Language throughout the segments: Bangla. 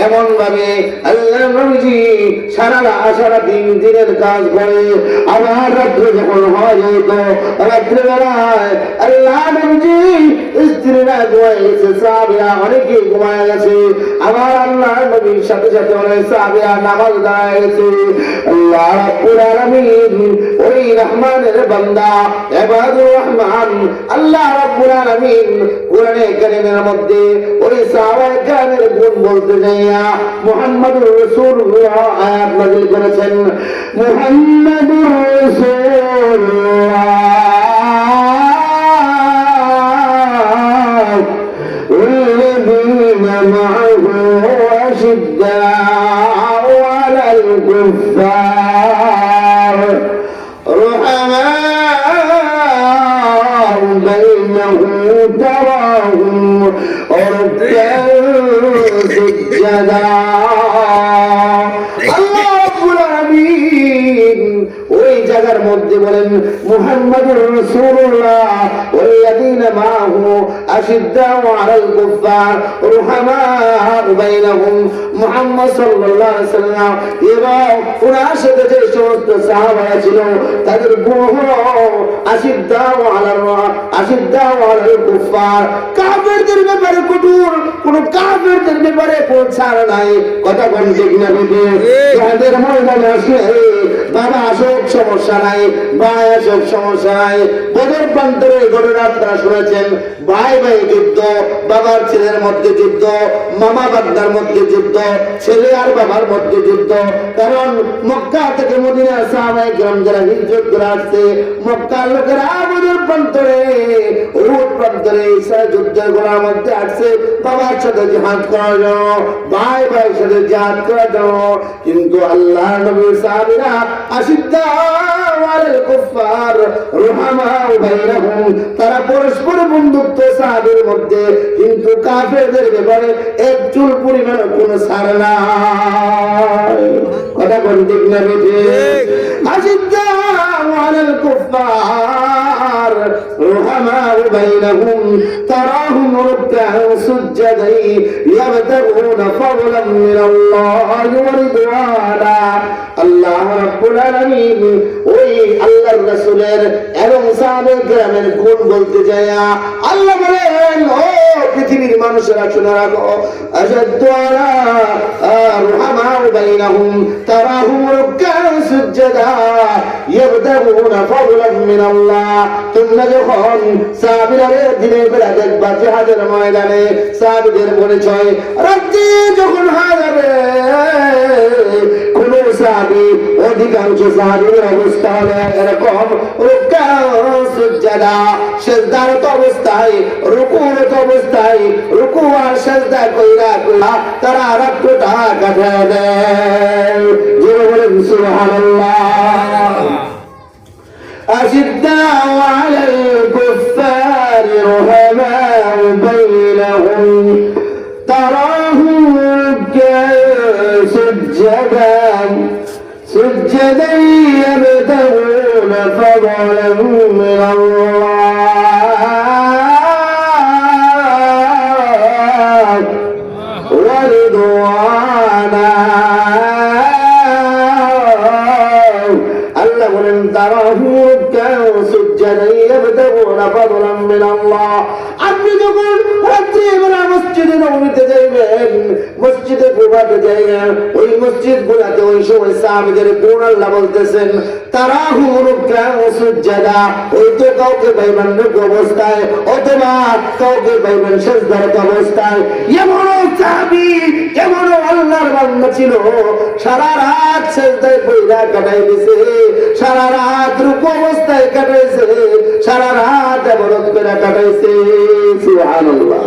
এমন ভাবে আল্লাহ নবীজি সারা দিনের কাজ করে আবার রাত্রে যখন হয় যেত রাত্রে বেলায় আল্লাহ নবীজি স্ত্রীরা ঘুমাইছে, সাহাবীরা অনেকে ঘুমায় গেছে, আবার আল্লাহ নবীর সাথে সাথে অনেক সাহাবীরা নামাজ দাঁড়ায় গেছে। আল্লাহ রাব্বুল আলামিন ওই রহমানের বান্দা ইবাদুর রহমান আল্লাহ রাব্বুল আলামিন কোরআনে কারীমের মধ্যে ওই সাহাবায়ে কেরামের গুণ বলতে যাইয়া মুহাম্মদুর রাসূলুল্লাহ আয়াত নাযিল করেছেন। মুহাম্মদুর রাসূলুল্লাহ والذين معه أشداء على الكفار رحماء بينهم تراهم ركعا سجدا আল্লাহ রাব্বুল আলামিন ওই জায়গার মধ্যে বলেন মুহাম্মাদুর রাসূলুল্লাহ ওয়াল্লাযীনা মাআহু আশিদ্দাউ আলাল কুফফার রুহামাউ বাইনাহুম। মুহাম্মদ সাল্লাল্লাহু আলাইহি সাল্লাম এবং ওনার সাথে যে সমস্ত সাহাবারা ছিল তাদের গুণ হলো আশিদ্দাউ আলাল কুফফার, কাফেরদের ব্যাপারে কঠোর, কোন কাফেরদের ব্যাপারে ছাড় নাই। কথা কোন ঠিক না বেশি? যাদের ময়দানে আসলে বাবা আসুক সমস্যা নাই, ভাই আসুক সমস্যা নাই। বদর প্রান্তরে ঘটনা আপনারা শুনেছেন, ভাই ভাই যুদ্ধ, বাবার ছেলের মধ্যে যুদ্ধ, মামা বাগদার মধ্যে যুদ্ধ, ছেলে আর বাবার মধ্যে যুদ্ধ। কারণ মক্কা থেকে মদিনার সাহাবায়ে কেরাম যারা হিজরত করে আসছে, মক্কার লোকেরা বদর প্রান্তরে উহুদ প্রান্তরে ইসা যুদ্ধের গোড়ার মধ্যে আসছে বাবার সাথে জিহাদ করার জন্য, ভাই ভাইয়ের সাথে জিহাদ করার জন্য। কিন্তু আল্লাহ নবীর সাহাবীরা আশিদ্দাউ আলাল কুফফার রুহামাউ বাইনাহুম, তারা পরস্পর বন্ধুত্ব সাহাবীর মধ্যে, কিন্তু কাফেরদের ব্যাপারে এক চুল পরিমাণ কোন ছাড় নাই। কথা কোন ঠিক না বেশি? আশিদ্দাউ আলাল কুফফার রুহামাউ বাইনাহুম তারাহুম রুকআন সুজদান ইয়াবতাগুনা ফাদলান মিনাল্লাহি ওয়া রিদওয়ানা। আল্লাহ রাব্বুল আলামিন ওই আল্লাহর রাসূলের এবং সাহাবায়ে কেরামের গুণ বলতে যায় আল্লাহ বলেন, ও পৃথিবীর মানুষেরা শুনে রাখো, আশাদ্দু আলা রুহামাউ বাইনাহুম তারাহুম রুকআন সুজদা ইয়াবতাগুনা ফাদলান মিনাল্লাহ। তোমরা যখন সাহাবীরা দিনের বেলা দেখবা জিহাদের ময়দানে সাহাবীদের পরিচয়, রাতে যখন হয়ে যাবে কোন সাহাবী, অধিকাংশ সাহাবীর অবস্থা হলো এরকম, রুকআন সুজদা, সিজদারত অবস্থায়, রুকুরত অবস্থায়, রুকু আর সিজদা কইরা তারা রাতটা কাটায় দেয়। জোরে বলেন সুবহানাল্লাহ। أشداء على الكفار رحماء بينهم تراهم ركعا سجدا يبتغون فضلا من الله ورضوانا। আল্লাহ বলেন তারাহুম রুকআন সুজদান ইয়াবতাগুনা ফাদলান মিনাল্লাহ। আপনি যখন রাত্রিবেলা মসজিদে নববীতে যাইবেন, মসজিদে কুবাতে যাইবেন, ওই মসজিদগুলোতে ওই সময় সাহাবীদের গুণ আল্লাহ বলতেছেন, তারাহুম রুকআন সুজদা, ওই তো কাউকে পাইবেন রুকু অবস্থায় অথবা কাউকে পাইবেন সিজদারত অবস্থায়। এমন সাহাবী, এমন আল্লাহর বান্দা ছিল, সারা রাত সিজদায় পড়ে কাটাই দিয়েছে, সারা রাত রুকু অবস্থায় কাটাইছে, সারা রাত ইবাদত করে কাটাইছে। সুবহানাল্লাহ।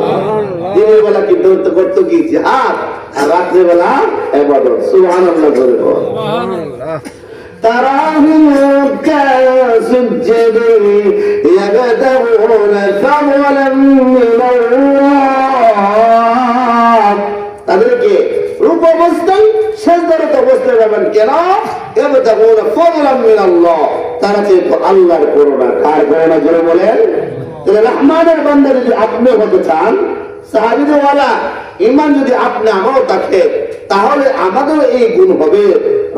দিনের বেলা কি করতো কি জিহাদ, আর রাতের বেলা ইবাদত। সুবহানাল্লাহ বলে সুবহানাল্লাহ। তারাহুম রুকআন সুজদান ইয়াবতাগুনা ফাদলান মিনাল্লাহ। তাদেরকে রূপ অবস্থায় সিজদারত অবস্থায় যাবেন কেন? ইয়াবতাগুনা ফাদলান মিনাল্লাহ, তারা চেয়ে আল্লাহর করুণা। কার করুণা জোরে বলেন? তাহলে রহমানের বান্দা যদি আপনি হতে চান, সাহাবীদের ওয়ালা ইমান যদি আপনি আমারও থাকে, তাহলে আমাদেরও এই গুণ হবে।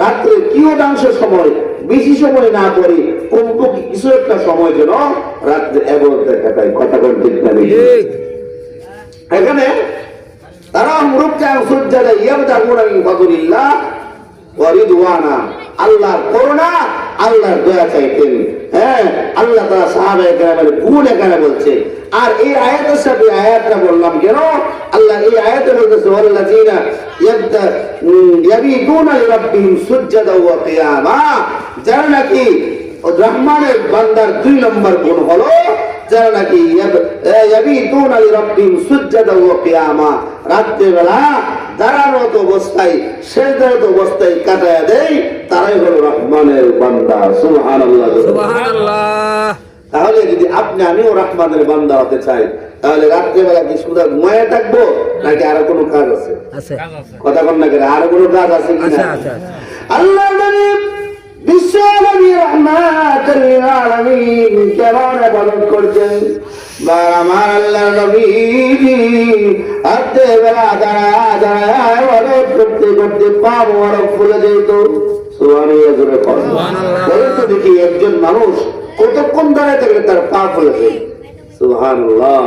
রাত্রে কিয়দাংশ সময়, বেশি সময় না করি, কমপক্ষে কিছু একটা সময় যেন রাত্রে এবাদতে কাটাই। কথা বল ঠিক না? এখানে তারা রুকআন সুজদা ইয়াবতাগুনা মিন ফাদলিল্লাহ ওয়া রিদওয়ানা, আল্লাহর করুণা, আল্লাহর দয়া চাইতেন। হ্যাঁ, আল্লাহ তাআলা সাহাবায়ে কেরামের গুণ এখানে বলছে। আর এই আয়াতের সাথে আয়াতটা বললাম কেন? আল্লাহ এই আয়াতে বলতেছে ওয়াল্লাযিনা ইয়াবিদুনা লিরাব্বিহিম সুজদা ওয়া কিয়ামা, যারা নাকি রহমানের বান্দার 2 নম্বর গুণ হলো যারা নাকি ইয়াবিদুনা লিরাব্বিহিম সুজদা ওয়া কিয়ামা, রাত্রে বেলা দাঁড়ানোত অবস্থায়, সেজদারত অবস্থায় কাটায়া দেয়, তারাই হলো রহমানের বান্দা। সুবহানাল্লাহ, সুবহানাল্লাহ। তাহলে যদি আপনি আমিও রহমানের বান্দা হতে চাই, তাহলে রাত্রেবেলা কি শুধু ঘুমায় থাকবো নাকি আরো কোনো কাজ আছে? কথা বল না কেন, আরো কোনো কাজ আছে কিনা? আল্লাহ নবী বিশ্ব নবী রাহমাতুল লিল আলামিন কেমন ইবাদত করছেন। আমার আল্লাহ নবী রাত্রেবেলা দাঁড়ায় ইবাদত করতে করতে পা মোবারক ফুলে যেত। সুবহানাল্লাহ, জোরে সুবহানাল্লাহ। বলেন তো দেখি, একজন মানুষ কতক্ষণ দাঁড়ায় থাকলে তার পা ফুলে যায়? সুবহানাল্লাহ।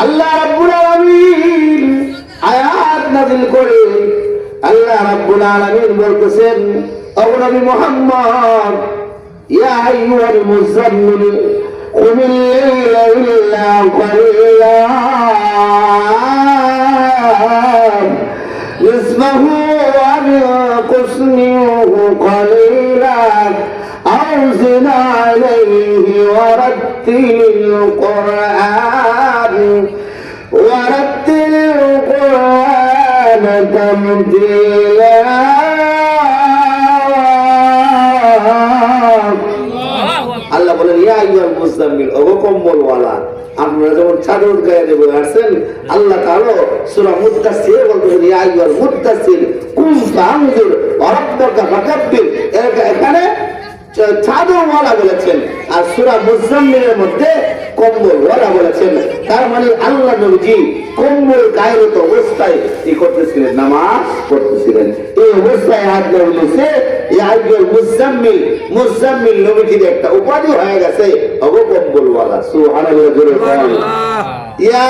আল্লাহ রাব্বুল আলামিন আয়াত নাযিল করে আল্লাহ রাব্বুল আলামিন বলতেছেন, ও নবী মুহাম্মদ, ইয়া আইয়ুহাল মুযাম্মিল কুমিল লাইলা ইল্লা কালিলা নিসফাহু ওয়া ইনকুস মিনহু কালিলা আও জিদ আলাইহি ওয়া রাত্তিলিল কুরআন তামদীলা। আল্লাহ বলেন, ইয়া আইয়ুহাল মুযাম্মিল, ওগো কম্বলওয়ালা, আপনারা যেমন চাদর গায়ে দিয়ে বলে আসছেন, আল্লাহ তাআলা সূরা মুদ্দাসসিরে বলতেছেন, ইয়া আইয়ুহাল মুদ্দাসসির কুম ফাআনজির ওয়া রাব্বাকা ফাকাব্বির। এখানে চাদরওয়ালা বলেছেন, আর সূরা মুযাম্মিলের মধ্যে কম্বলওয়ালা বলেছেন। তার মানে আল্লাহ নবীজি কম্বল গায়ের অবস্থায় কি করতেছিলেন? নামাজ পড়তেছিলেন। এই অবস্থায় আল্লাহ বলেছে, ইয়া আইয়ুহাল মুযাম্মিল, মুযাম্মিল নবীজির একটা উপাধি হয়ে গেছে, ওগো কম্বলওয়ালা। সুবহানাল্লাহ, জোরে বলেন। ইয়া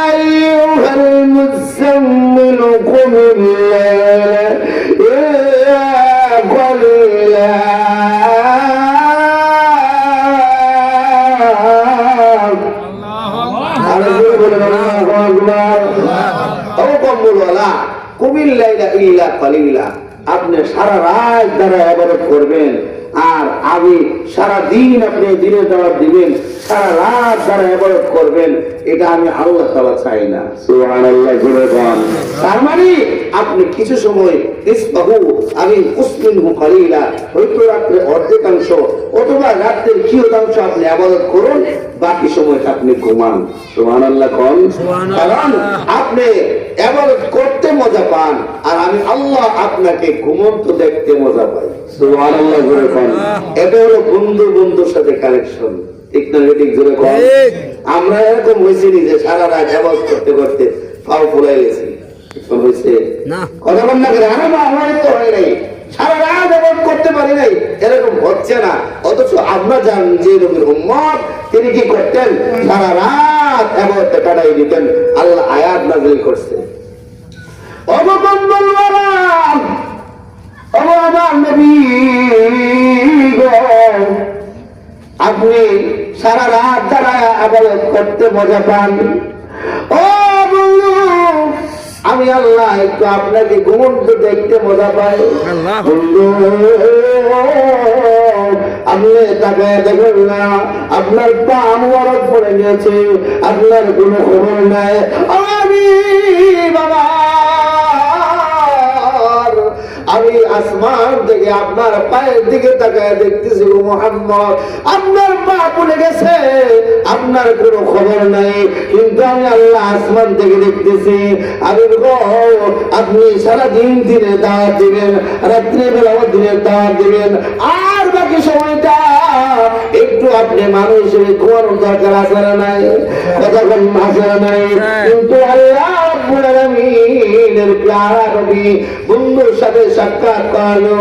আইয়ুহাল মুযাম্মিল কুমিল লাইলা কালিলা আপনি সারা রাত দ্বারা ইবাদত করবেন, আর আমি সারা দিন আপনি দিনে দাওয়াত দিবেন, সারা রাত দ্বারা ইবাদত করবেন, এটা আমি আল্লাহ তাআলা চাই না। সুবহানাল্লাহ, জোরে বলেন। তার মানে আপনি কিছু সময় ইসবাহু আমি কুসমিনহু কালিলা, হয়তো রাত্রে অর্ধেকাংশ অথবা রাতের কিয়দাংশ আপনি ইবাদত করুন, বাকি সময়টা আপনি ঘুমান। সুবহানাল্লাহ কোন? কারণ আপনি ইবাদত করতে মজা পান, আর আমি আল্লাহ আপনাকে ঘুমন্ত দেখতে মজা পাই। সুবহানাল্লাহ, জোরে কোন। এটা হলো বন্ধু বন্ধুর সাথে কানেকশন। ঠিক না? ঠিক, জোরে কোন। আমরা এরকম হয়েছি যে সারা রাত ইবাদত করতে করতে পাও ফুলাই গেছি, হয়েছে না? কথা বল না কেন? আমার তো হয় নাই, সারা রাত ইবাদত করতে পারি নাই, এরকম হচ্ছে না। অথচ আমরা জান যে নবীর উম্মত, তিনি কি করতেন? সারা রাত ইবাদতে কাটাই দিতেন। আল্লাহ আয়াত নাযিল করছে, অবকম্বলওয়ালা, আমার নবী গো, আপনি সারা রাত দ্বারা ইবাদত করতে মজা পান। ও বন্ধু, আমি আল্লাহ একটু আপনাকে ঘুমন্ত দেখতে মজা পাই। বন্ধু, আপনি তাকায় দেখেন না, আপনার পা মোবারক পড়ে গেছে, আপনার কোনো খবর নাই। আমি বাবা, আমি আসমান থেকে আপনার পায়ের দিকে তাকায় দেখতেছি, গো মুহাম্মদ, আপনার পা পড়ে গেছে, আপনার কোনো খবর নাই, কিন্তু আমি আল্লাহ আসমান থেকে দেখতেছি। আমি আপনি সারাদিন দিনে দাওয়াত দিবেন, রাত্রে বেলাও দিনে দাওয়াত দিবেন, আর বাকি সময়টা একটু আপনি মানুষ হিসেবে ঘুমানোর দরকার আছে না নাই? কতক্ষণ আছে না নাই? কিন্তু আল্লাহ রাব্বুল আলামিনের প্যারা নবী বন্ধুর সাথে সাক্ষাৎ করলো,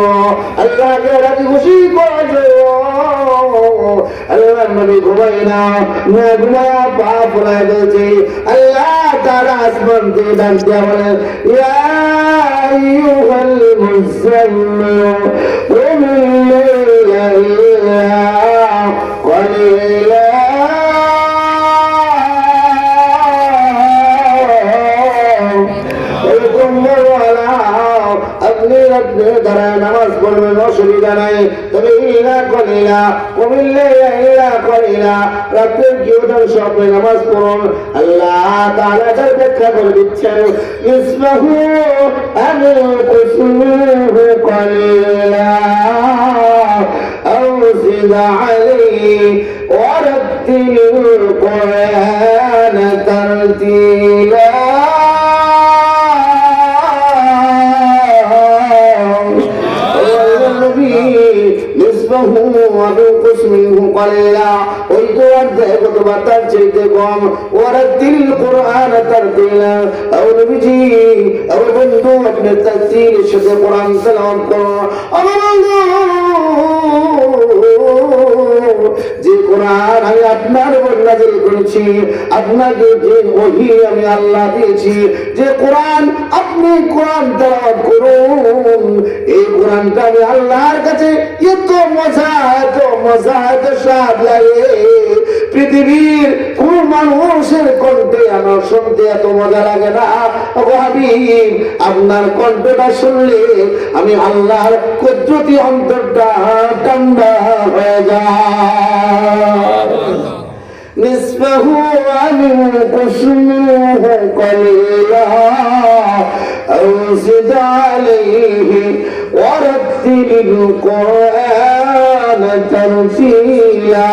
আল্লাহকে রাজি খুশি করলো। আল্লাহ নবী ঘুমাই না ঘুমায়া পা ফোলায় বলছে, আল্লাহ তাআলা আসমান থেকে ডাক দিয়া বলেন, ইয়া আইয়ুহাল মুযাম্মিল কুম লাইলা ইল্লা قليلا আপনি আপনি দাঁড়ায় নামাজ পড়বেন, অসুবিধা নাই, তবে ইল্লা কলিলা কমিল্লে ইল্লা কলিলা রাতের কি অংশ আপনি নামাজ পড়ুন। আল্লাহ তাআলা তার ব্যাখ্যা করে দিচ্ছেন, ইসমাহু আমিল কুসুহু কলিলা আও জিদ আলাইহি ওয়ারাত্তিল কুরআন তারতিলা। ওই তো অধ্যায় কতবার তার চাইতে কম, ওয়ারাত্তিল কুরআন তারতিলা। ও নবীজি, ও বন্ধু, আপনি তারতিলের সাথে কোরআন তেলাওয়াত করুন। আমার বন্ধু, যে কোরআন আমি আপনার উপর নাযিল করেছি, আপনাকে যে ওহী আমি আল্লাহ দিয়েছি, যে কোরআন আপনি কোরআন তেলাওয়াত করুন, এই কোরআনটা আমি আল্লাহর কাছে এত মজা এত স্বাদ লাগে, পৃথিবীর কোন মানুষের কণ্ঠে আমার শুনতে এত মজা লাগে না। হাবিব, আপনার কণ্ঠটা শুনলে আমি আল্লাহর কুদরতি অন্তরটা ঠান্ডা হয়ে যায়। নিসফাহু আমিন কুসুহু কলিলা আও জিদ আলাইহি ওয়ারাত্তিল কুরআন তারতিলা।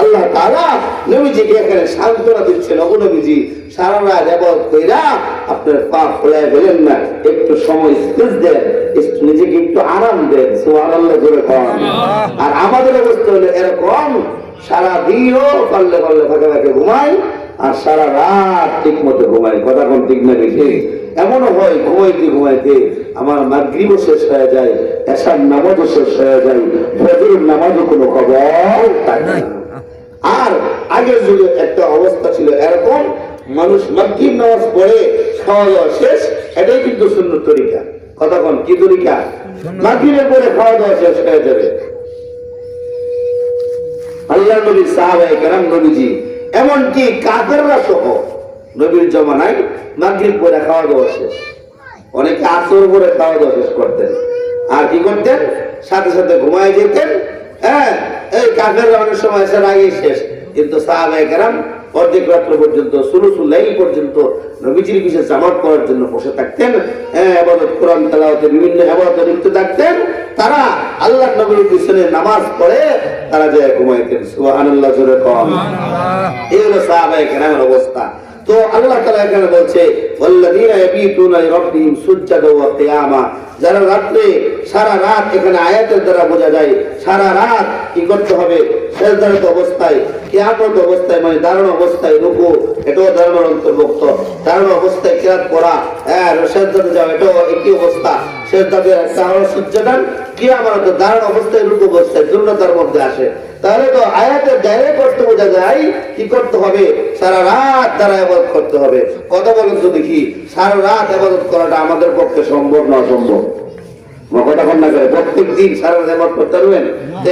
আল্লাহ তাআলা নবীজিকে এখানে সান্ত্বনা দিচ্ছেন, ও নবীজি, সারা রাত ইবাদত কইরা আপনার পা ফোলায় গেলেন না, একটু সময় স্পেস দেন, নিজেকে একটু আরাম দেন। সুবহানাল্লাহ জোরে কোন। আর আমাদের অবস্থা হলো এরকম, সারা দিনও পারলে পারলে ফাঁকে ফাঁকে ঘুমাই, আর সারা রাত ঠিক মতো ঘুমাই। কথা কোন ঠিক না বেশি? এমনও হয় ঘুমাইতে ঘুমাইতে আমার মাগরিবও শেষ হয়ে যায়, এশার নামাজও শেষ হয়ে যায়, ফজরের নামাজও কোনো খবর থাকে না। আর আগের যুগে একটা অবস্থা ছিল এরকম, মানুষ মাগরিব নামাজ পড়ে খাওয়া দাওয়া শেষ, এটাই কিন্তু সুন্নত তরিকা। কথা কোন কি তরিকা? মাগরিবের পরে খাওয়া দাওয়া শেষ হয়ে যাবে। আল্লাহ নবী, সাহাবায়ে কেরাম, নবীজি, এমনকি কাফেররা সহ নবীর জমানায় মাগরিব পরে খাওয়া দাওয়া শেষ, অনেকে আসর পরে খাওয়া দাওয়া শেষ করতেন। আর কি করতেন? সাথে সাথে ঘুমায় যেতেন। হ্যাঁ, এই কাফেররা অনেক সময় এসে আগে শেষ, কিন্তু সাহাবায়ে কেরাম অর্ধেক রাত্র পর্যন্ত, সুলুসুল লাইল পর্যন্ত নবীজির পিছনে জামাত করার জন্য বসে থাকতেন। ইবাদত, কোরআন তেলাওয়াতে, বিভিন্ন ইবাদতে লিপ্ত থাকতেন। তারা আল্লাহর নবীর পিছনে নামাজ পড়ে তারা যায় ঘুমাইতেন। সুবহানাল্লাহ জোরে কোন। এই হলো সাহাবায়ে কেরামের অবস্থা। তো আল্লাহ তাআলা এখানে বলছে, ওয়াল্লাযীনা ইয়াবিতুনা লিরাব্বিহিম সুজদান ওয়া কিয়ামা, যারা রাতে সারা রাত, এখানে আয়াতের দ্বারা বোঝা যায় সারা রাত কি করতে হবে? সিজদারত অবস্থায়, কিয়ামত অবস্থায়, মানে দাঁড়ানো অবস্থায় রুকু, এটাও দাঁড়ানোর অন্তর্ভুক্ত। দাঁড়ানো অবস্থায় কিরাত পড়া, সিজদাতে যাওয়া, এটাও একই অবস্থা। সিজদাতে একটা হলো সুজদান, কিয়ামত দাঁড়ানো অবস্থায়, রুকু অবস্থায়, দুটোর মধ্যে আসে। তাহলে তো আয়াতের ডাইরেক্ট করতে বোঝা যায় কি করতে হবে? সারা রাত তারা ইবাদত করতে হবে। কথা বলেন তো দেখি, সারা রাত ইবাদত করাটা আমাদের পক্ষে সম্ভব না অসম্ভব? কথা বল না করে প্রত্যেক দিন সারা রাত ইবাদত করতে পারবেন?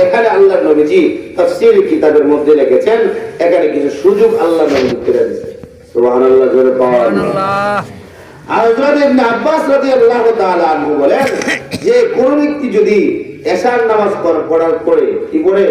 এখানে আল্লাহর নবীজি তাফসীর কিতাবের মধ্যে লিখেছেন, এখানে কিছু সুযোগ আল্লাহ নবী করে দিয়েছেন। সুবহানাল্লাহ জোরে বলেন। হযরত ইবনে আব্বাস রাদিয়াল্লাহু তাআলা আনহু বলেন যে কোন ব্যক্তি যদি এশার নামাজ পড়ার পরে কি করে?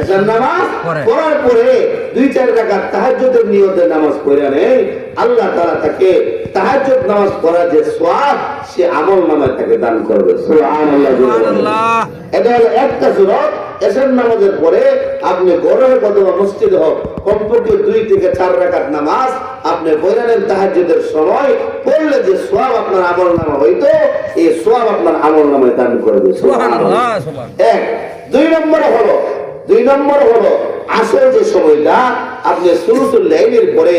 এশার নামাজ পড়ার পরে 2-4 রাকাত তাহাজ্জুদের নিয়তে নামাজ পড়ে নেয়, আল্লাহ তাআলা তাকে তাহাজ্জুদ নামাজ পড়ার যে সওয়াব সে আমলনামায় তাকে দান করবে। সুবহানাল্লাহ। এটা হলো একটা সূরত। এশার নামাজের পরে আপনি ঘরে অথবা মসজিদে হোক, কমপক্ষে 2 থেকে 4 রাকাত নামাজ আপনি পড়ে নেন তাহাজ্জুদের সময়, পড়লে যে সওয়াব আপনার আমলনামা হইতো, এই সওয়াব আপনার আমলনামায় দান করবে। সুবহানাল্লাহ। 1 2 নম্বরে হলো দুই নম্বর হলো আসল যে সময়টা আপনি সুলুসুল লাইলের পরে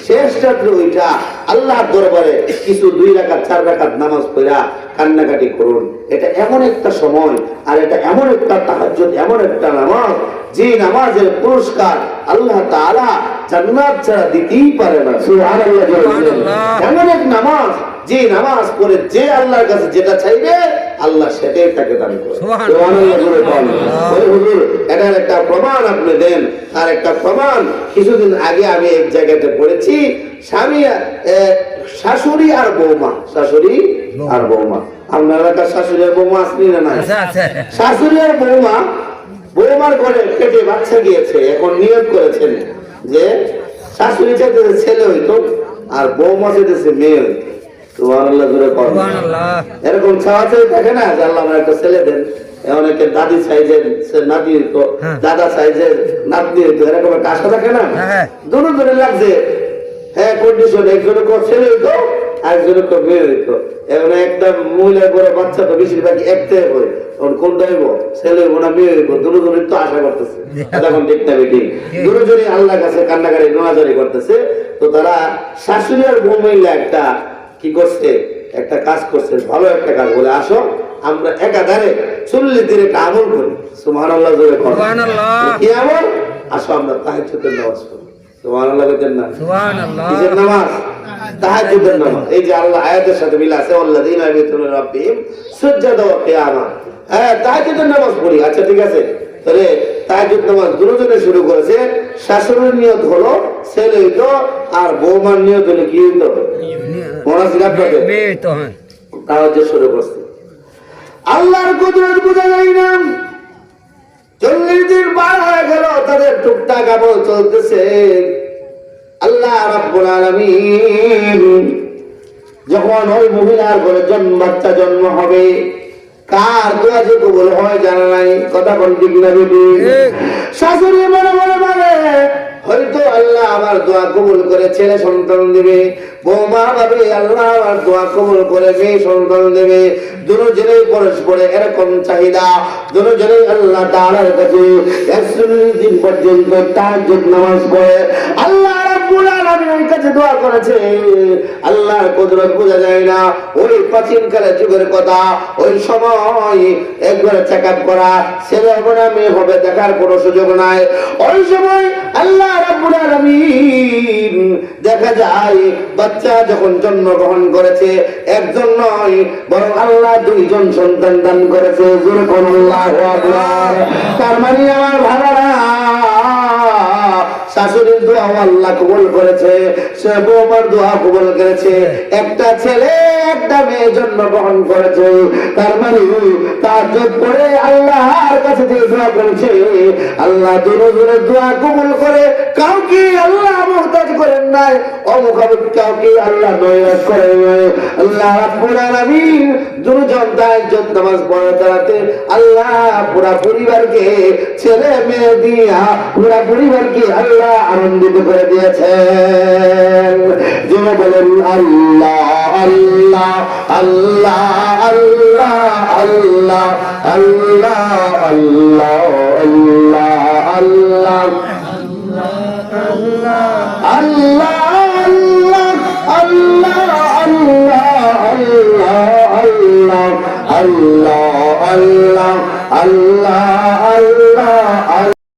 শেষ রাত্রে ওইটা আল্লাহর দরবারে কিছু 2 রাকাত 4 রাকাত নামাজ পড়া কান্নাকাটি করুন। এটা এমন একটা সময়, আর এটা এমন একটা তাহাজ্জুদ, এমন একটা নামাজ যে নামাজের পুরস্কার আল্লাহ তাআলা জান্নাত ছাড়া দিতেই পারে না। সুবহানাল্লাহ। এমন এক নামাজ যে নামাজ পড়ে যে আল্লাহর কাছে যেটা চাইবে আল্লাহ সেটাই তাকে দান করে। হুজুর এটার একটা প্রমাণ আপনি দেন। আর একটা প্রমাণ কিছুদিন আগে আমি এক জায়গাতে পড়েছি, স্বামী শাশুড়ি আর বৌমা, শাশুড়ি আর বৌমা, আপনার এলাকার শাশুড়ি আর বৌমা আসলি না? না, শাশুড়ি আর বৌমা, বৌমার ঘরে পেটে বাচ্চা গিয়েছে। এখন নিয়োগ করেছেন যে শাশুড়ি চাইতেছে ছেলে হইতো আর বৌমা চাইতেছে মেয়ে হইতো। এরকম চাওয়া চাই থাকে না যে আল্লাহ আমার একটা ছেলে দেন, অনেকে দাদি সাইজের নাতি হইতো, দাদা সাইজের নাতনি হইতো, এরকম একটা আশা থাকে না? দুটো ধরে লাগছে, হ্যাঁ কন্ডিশন, একজনের ছেলে হইতো আরেকজনের মেয়ে হইতো। এখন একটা মহিলার করে বাচ্চা তো বেশিরভাগ একটাই হয়, তখন কোনটা হইব, ছেলে হইব না মেয়ে হইব, দুজনের তো আশা করতেছে। এখন ঠিক না বেটি, দুজনই আল্লাহর কাছে কান্নাকারি নোয়াজারি করতেছে। তো তারা শাশুড়ি আর বউ মিলে একটা কি করছে, একটা কাজ করছে, ভালো একটা কাজ, বলে আসো আমরা একাধারে 40 দিন একটা আমল করি। সুবহানাল্লাহ। কি আমল? আসো আমরা তাহাজ্জুদের নামাজ পড়ি। সুবহানাল্লাহ বলেন না? সুবহানাল্লাহ। কিসের নামাজ? তাহাজ্জুদের নামাজ। এই যে আল্লাহ আয়াতের সাথে মিল আছে, আল্লাযীনা ইয়াবিতুনা রাব্বিহিম সুজদান ওয়া কিয়ামা। হ্যাঁ, তাহাজ্জুদের নামাজ পড়ি। আচ্ছা ঠিক আছে, তাহলে তাহাজ্জুদ নামাজ দুজনে শুরু করেছে। শাশুড়ির নিয়ত হলো ছেলে হইতো, আর বৌমার নিয়ত হলো কি হইতো? তাহাজ্জুদ শুরু করছে। আল্লাহর কুদরত বোঝা যায় না। 40 দিন পার হয়ে গেল, তাদের টুকটাক আমল চলতেছে। আল্লাহ রাব্বুল আলামিন যখন ওই মহিলার ঘরে বাচ্চা জন্ম হবে, কার দোয়া যে কবুল হয় জানা নাই। কথা বল ঠিক না বেটি? শাশুড়ি মনে মনে বলে হয়তো আল্লাহ আমার দোয়া কবুল করে ছেলে সন্তান দেবে, বৌমা ভাবে আল্লাহ আমার দোয়া কবুল করে মেয়ে সন্তান দেবে। দুজনেই পরস্পরে এরকম চাহিদা, দুজনেই আল্লাহ তাআলার কাছে 140 দিন পর্যন্ত তাহাজ্জুদ নামাজ পড়ে আল্লাহ রাব্বুল আলামিনের কাছে দোয়া করেছে। আল্লাহর কুদরত বোঝা যায় না। ওই প্রাচীন কালের যুগের কথা, ওই সময় একবার চেকআপ করা, ছেলে হবে না মেয়ে হবে দেখার কোনো সুযোগ নাই। ওই সময় আল্লাহ রাব্বুল আলামিন দেখা যায় বাচ্চা যখন জন্মগ্রহণ করেছে, একজন নয় বরং আল্লাহ 2 জন সন্তান দান করেছে। আল্লাহু আকবার। তার মানে আমার ভাইরা, শাশুড়ির দোয়া আল্লাহ কবুল করেছে, সে বৌমার দোয়া কবুল করেছে। একটা ছেলে একটা মেয়ে জন্মগ্রহণ করেছে। তার মানে তাহাজ্জুদ পড়ে আল্লাহর কাছে যে দোয়া করেছে, আল্লাহ দুজনের দোয়া কবুল করে। কাউকে আল্লাহ মুহতাজ করেন নাই, অমুখামুখ কাউকে আল্লাহ নৈরাশ করেন নাই। আল্লাহ রাব্বুল আলামিন দুজন তাহাজ্জুদ নামাজ পড়ে দাঁড়াতে আল্লাহ পুরা পরিবারকে ছেলে মেয়ে দিয়া পুরা পরিবারকে আল্লাহ আনন্দিত করে দিয়েছেন। যিনি বলেন আল্লাহ আল্লাহ আল্লাহ আল্লাহ আল্লাহ আল্লাহ আল্লাহ আল্লাহ আল্লাহ আল্লাহ আল্লাহ আল্লাহ আল্লাহ আল্লাহ